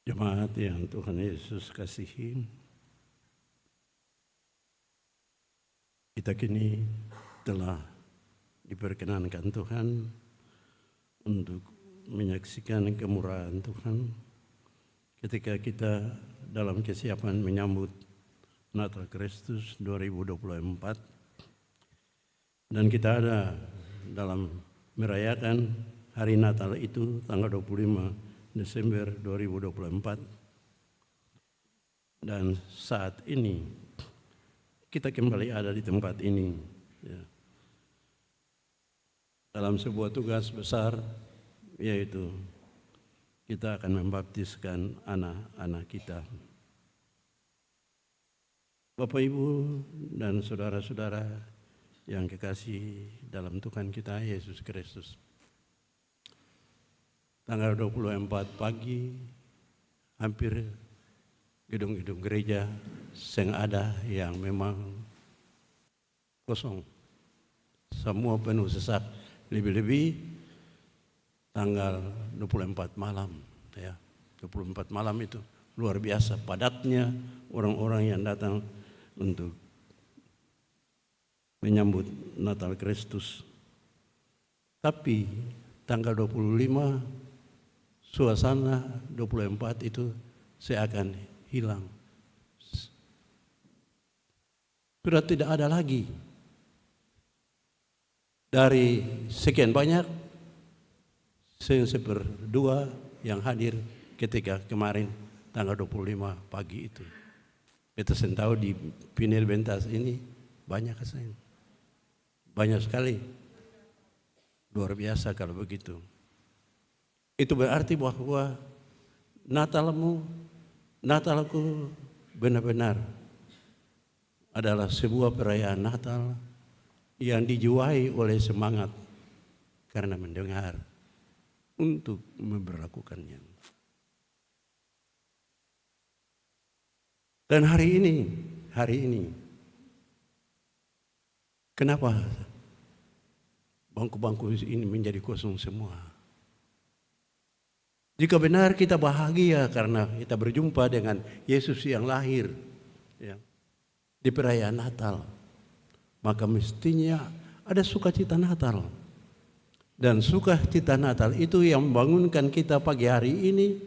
Jemaat yang Tuhan Yesus kasihi, kita kini telah diperkenankan Tuhan untuk menyaksikan kemurahan Tuhan ketika kita dalam kesiapan menyambut Natal Kristus 2024, dan kita ada dalam merayakan hari Natal itu tanggal 25 Desember 2024, dan saat ini kita kembali ada di tempat ini ya, dalam sebuah tugas besar, yaitu kita akan membaptiskan anak-anak kita. Bapak, Ibu, dan saudara-saudara yang kekasih dalam Tuhan kita Yesus Kristus, tanggal 24 pagi, hampir gedung-gedung gereja yang ada yang memang kosong. Semua penuh sesak, lebih-lebih tanggal 24 malam. Ya, 24 malam itu luar biasa padatnya orang-orang yang datang untuk menyambut Natal Kristus. Tapi tanggal 25 suasana 24 itu seakan hilang. Sudah tidak ada lagi. Dari sekian banyak, seperdua yang hadir ketika kemarin tanggal 25 pagi itu. Kita tahu di Pinil Bentas ini banyak kesini. Banyak sekali. Luar biasa kalau begitu. Itu berarti bahwa Natalku benar-benar adalah sebuah perayaan Natal yang dijiwai oleh semangat karena mendengar untuk memberlakukannya. Dan hari ini, kenapa bangku-bangku ini menjadi kosong semua? Jika benar kita bahagia karena kita berjumpa dengan Yesus yang lahir ya, di perayaan Natal, maka mestinya ada sukacita Natal. Dan sukacita Natal itu yang membangunkan kita pagi hari ini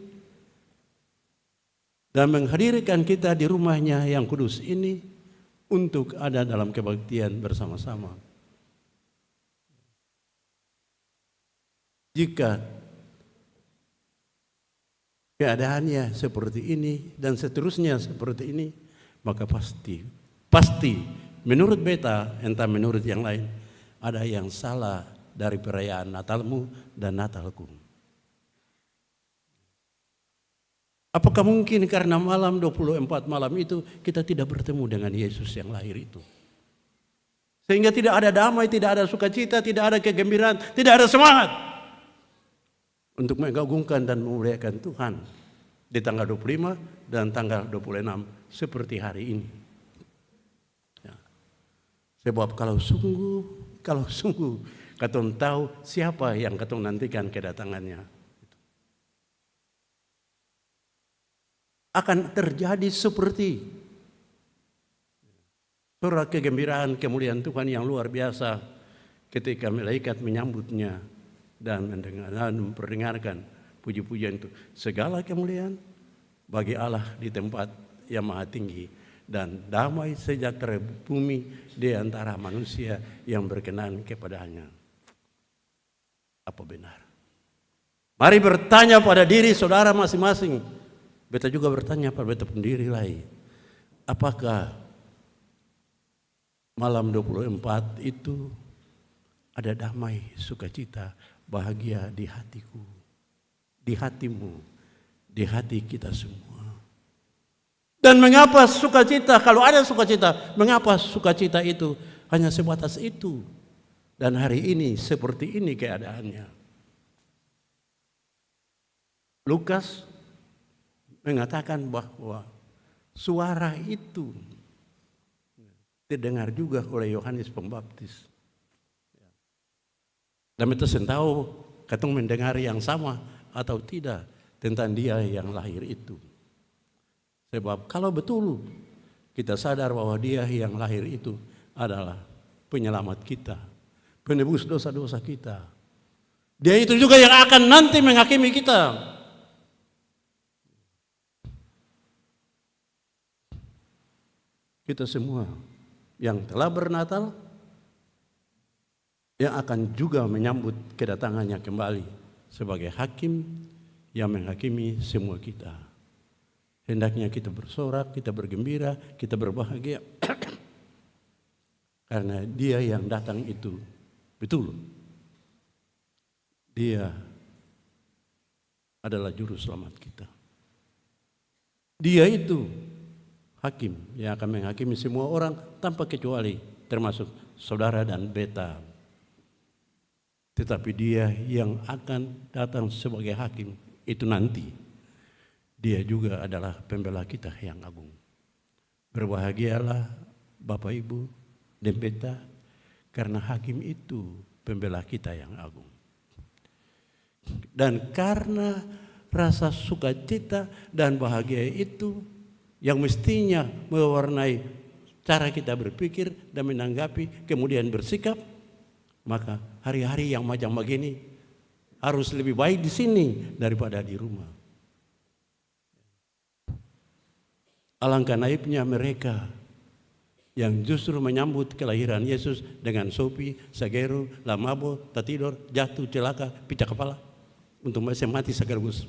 dan menghadirkan kita di rumahnya yang kudus ini untuk ada dalam kebaktian bersama-sama. Jika keadaannya seperti ini dan seterusnya seperti ini, maka pasti menurut beta, entah menurut yang lain, ada yang salah dari perayaan Natalmu dan Natalku. Apakah mungkin karena malam 24 malam itu kita tidak bertemu dengan Yesus yang lahir itu? Sehingga tidak ada damai, tidak ada sukacita, tidak ada kegembiraan, tidak ada semangat untuk mengagungkan dan memuliakan Tuhan di tanggal 25 dan tanggal 26 seperti hari ini. Ya. Sebab kalau sungguh katong tahu siapa yang katong nantikan kedatangannya, akan terjadi seperti suara kegembiraan kemuliaan Tuhan yang luar biasa ketika malaikat menyambutnya dan memperdengarkan puji-pujian itu. Segala kemuliaan bagi Allah di tempat yang maha tinggi, dan damai sejahtera bumi di antara manusia yang berkenan kepadanya. Apa benar? Mari bertanya pada diri saudara masing-masing. Beta juga bertanya pada beta pendiri lain. Apakah malam 24 itu ada damai, sukacita, bahagia di hatiku, di hatimu, di hati kita semua? Dan mengapa sukacita, kalau ada sukacita, mengapa sukacita itu hanya sebatas itu? Dan hari ini seperti ini keadaannya. Lukas mengatakan bahwa suara itu didengar juga oleh Yohanes Pembaptis. Dan itu tahu katong mendengar yang sama atau tidak. tentang Dia yang lahir itu. Sebab kalau betul kita sadar bahwa Dia yang lahir itu adalah penyelamat kita, penebus dosa-dosa kita, Dia itu juga yang akan nanti menghakimi kita. Kita semua yang telah bernatal, yang akan juga menyambut kedatangannya kembali sebagai hakim yang menghakimi semua kita. Hendaknya kita bersorak, kita bergembira, kita berbahagia. Karena Dia yang datang itu betul. Dia adalah juru selamat kita. Dia itu hakim yang akan menghakimi semua orang tanpa kecuali, termasuk saudara dan beta. Tetapi Dia yang akan datang sebagai hakim itu nanti, Dia juga adalah pembela kita yang agung. Berbahagialah Bapak Ibu dan beta, karena hakim itu pembela kita yang agung. Dan karena rasa sukacita dan bahagia itu yang mestinya mewarnai cara kita berpikir dan menanggapi, kemudian bersikap, maka hari-hari yang macam begini harus lebih baik di sini daripada di rumah. Alangkah naibnya mereka yang justru menyambut kelahiran Yesus dengan sopi, sagero, lamabo, tatidor, jatuh, celaka, pecah kepala, untuk mati sekaligus.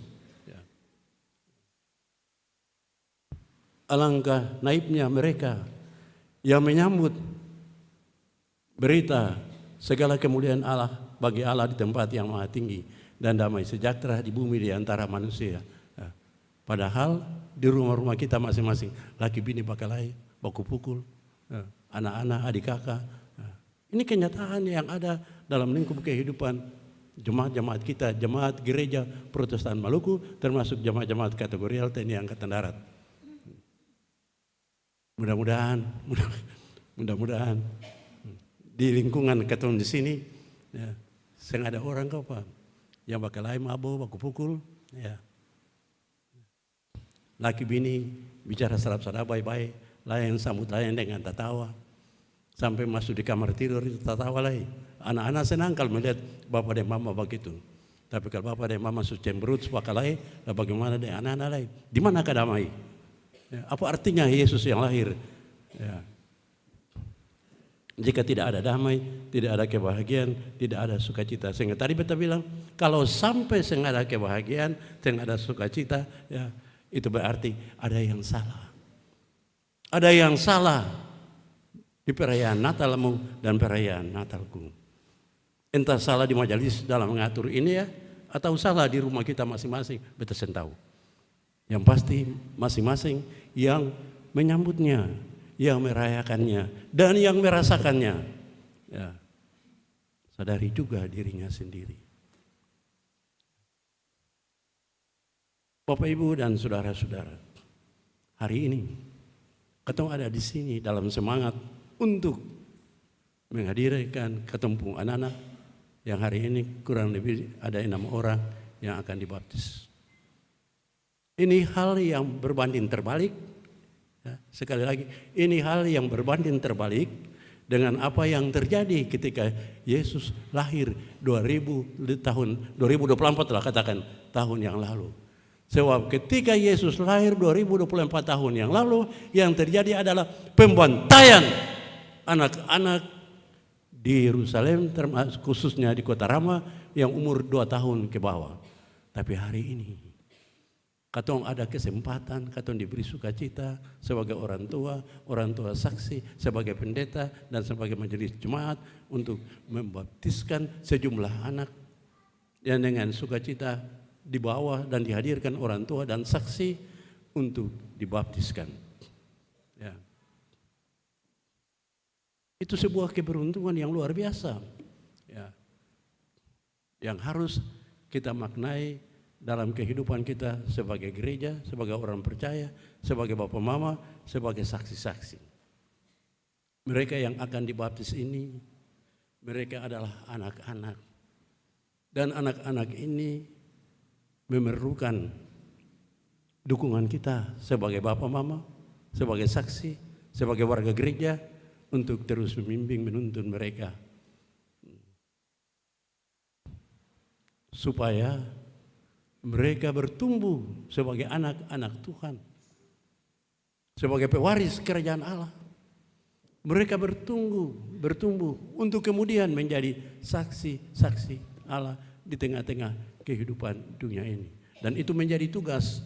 Alangkah naibnya mereka yang menyambut berita segala kemuliaan Allah bagi Allah di tempat yang maha tinggi dan damai sejahtera di bumi di antara manusia. Padahal di rumah-rumah kita masing-masing laki bini bakalai, baku pukul, anak-anak, adik kakak. Ini kenyataan yang ada dalam lingkup kehidupan jemaat-jemaat kita, jemaat gereja Protestan Maluku, termasuk jemaat-jemaat kategorial TNI Angkatan Darat. Mudah-mudahan di lingkungan ketemu di sini, ya, seng ada orang kau pak yang bakal lain mabo, baku pukul, ya. Laki bini bicara serap-serap baik-baik, lain sambut lain dengan tertawa, sampai masuk di kamar tidur itu tertawa lain. Anak-anak senang kalau melihat bapak dan mama begitu. Tapi kalau bapak dan mama sudah cemberut sepakat lain, bagaimana dengan anak-anak lain? Di mana damai? Apa artinya Yesus yang lahir? Ya. Jika tidak ada damai, tidak ada kebahagiaan, tidak ada sukacita. Sehingga tadi beta bilang, kalau sampai tidak ada kebahagiaan, tidak ada sukacita, ya, itu berarti ada yang salah. Ada yang salah di perayaan Natalmu dan perayaan Natalku. Entah salah di majelis dalam mengatur ini ya, atau salah di rumah kita masing-masing, beta tahu. Yang pasti masing-masing yang menyambutnya, yang merayakannya, dan yang merasakannya, ya, sadari juga dirinya sendiri. Bapak Ibu dan saudara-saudara, hari ini ketemu ada di sini dalam semangat untuk menghadirkan ketemu anak-anak yang hari ini kurang lebih ada 6 orang yang akan dibaptis. Ini hal yang berbanding terbalik, ya, sekali lagi, ini hal yang berbanding terbalik dengan apa yang terjadi ketika Yesus lahir 2024 lah katakan tahun yang lalu. Sebab ketika Yesus lahir 2024 tahun yang lalu, yang terjadi adalah pembantaian anak-anak di Yerusalem, termasuk khususnya di Kota Rama yang umur 2 tahun ke bawah. Tapi hari ini katong ada kesempatan, katong diberi sukacita sebagai orang tua saksi, sebagai pendeta dan sebagai majelis jemaat untuk membaptiskan sejumlah anak yang dengan sukacita dibawa dan dihadirkan orang tua dan saksi untuk dibaptiskan. Ya. Itu sebuah keberuntungan yang luar biasa, ya, yang harus kita maknai dalam kehidupan kita sebagai gereja, sebagai orang percaya, sebagai bapak mama, sebagai saksi-saksi. Mereka yang akan dibaptis ini, mereka adalah anak-anak. Dan anak-anak ini memerlukan dukungan kita sebagai bapak mama, sebagai saksi, sebagai warga gereja untuk terus membimbing, menuntun mereka supaya mereka bertumbuh sebagai anak-anak Tuhan, sebagai pewaris kerajaan Allah. Mereka bertumbuh untuk kemudian menjadi saksi-saksi Allah di tengah-tengah kehidupan dunia ini. Dan itu menjadi tugas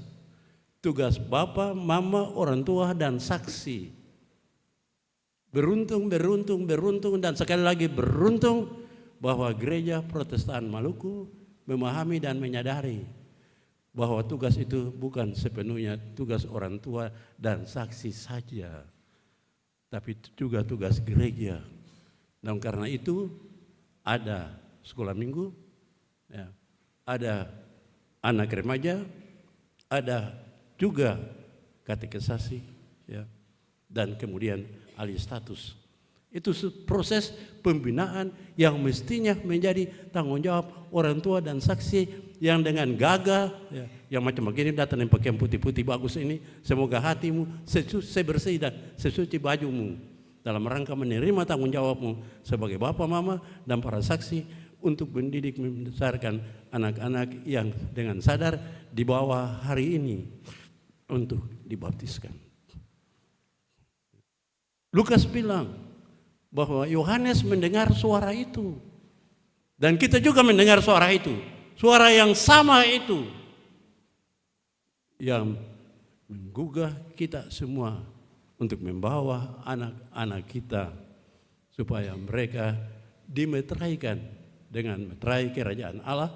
Bapa, Mama, orang tua dan saksi. Beruntung dan sekali lagi beruntung bahwa gereja Protestan Maluku memahami dan menyadari bahwa tugas itu bukan sepenuhnya tugas orang tua dan saksi saja, tapi juga tugas gereja. Dan karena itu ada sekolah minggu, ya, ada anak remaja, ada juga katekisasi, ya, dan kemudian alih status. Itu proses pembinaan yang mestinya menjadi tanggung jawab orang tua dan saksi yang dengan gagah, ya, yang macam begini datang yang pakaian putih-putih bagus ini, semoga hatimu sebersih dan sesuci bajumu dalam rangka menerima tanggung jawabmu sebagai bapak, mama dan para saksi untuk mendidik membesarkan anak-anak yang dengan sadar di bawah hari ini untuk dibaptiskan. Lukas bilang bahwa Yohanes mendengar suara itu dan kita juga mendengar suara itu, suara yang sama itu yang menggugah kita semua untuk membawa anak-anak kita supaya mereka dimeteraikan dengan meterai kerajaan Allah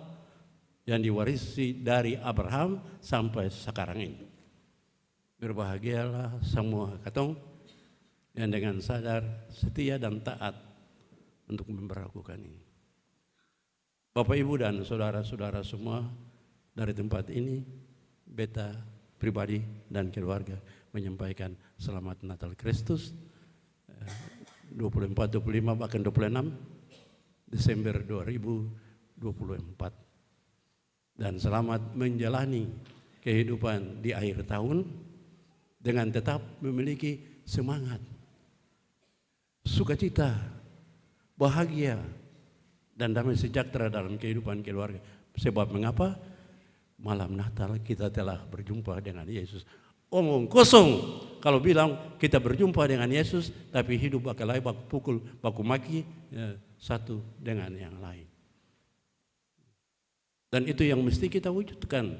yang diwarisi dari Abraham sampai sekarang ini. Berbahagialah semua katong yang dengan sadar, setia dan taat untuk memperlakukan ini. Bapak, Ibu dan saudara-saudara semua dari tempat ini, beta pribadi dan keluarga menyampaikan selamat Natal Kristus 24, 25 bahkan 26 Desember 2024 dan selamat menjalani kehidupan di akhir tahun dengan tetap memiliki semangat, sukacita, bahagia, dan damai sejahtera dalam kehidupan keluarga. Sebab mengapa? Malam Natal kita telah berjumpa dengan Yesus. Omong kosong kalau bilang kita berjumpa dengan Yesus, tapi hidup baku lain, baku pukul, baku maki, ya, satu dengan yang lain. Dan itu yang mesti kita wujudkan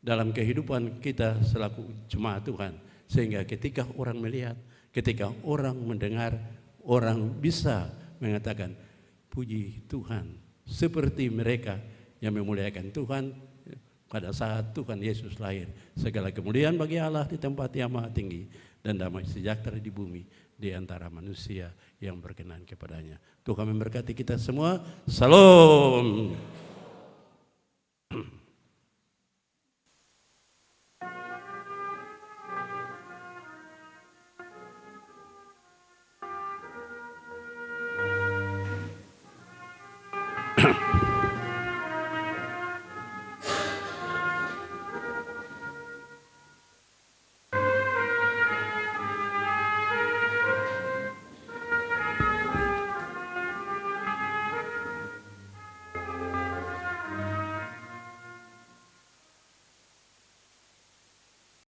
dalam kehidupan kita selaku jemaat Tuhan. Sehingga ketika orang melihat, ketika orang mendengar, orang bisa mengatakan puji Tuhan seperti mereka yang memuliakan Tuhan pada saat Tuhan Yesus lahir. Segala kemuliaan bagi Allah di tempat yang maha tinggi dan damai sejahtera di bumi di antara manusia yang berkenan kepadanya. Tuhan memberkati kita semua. Salam.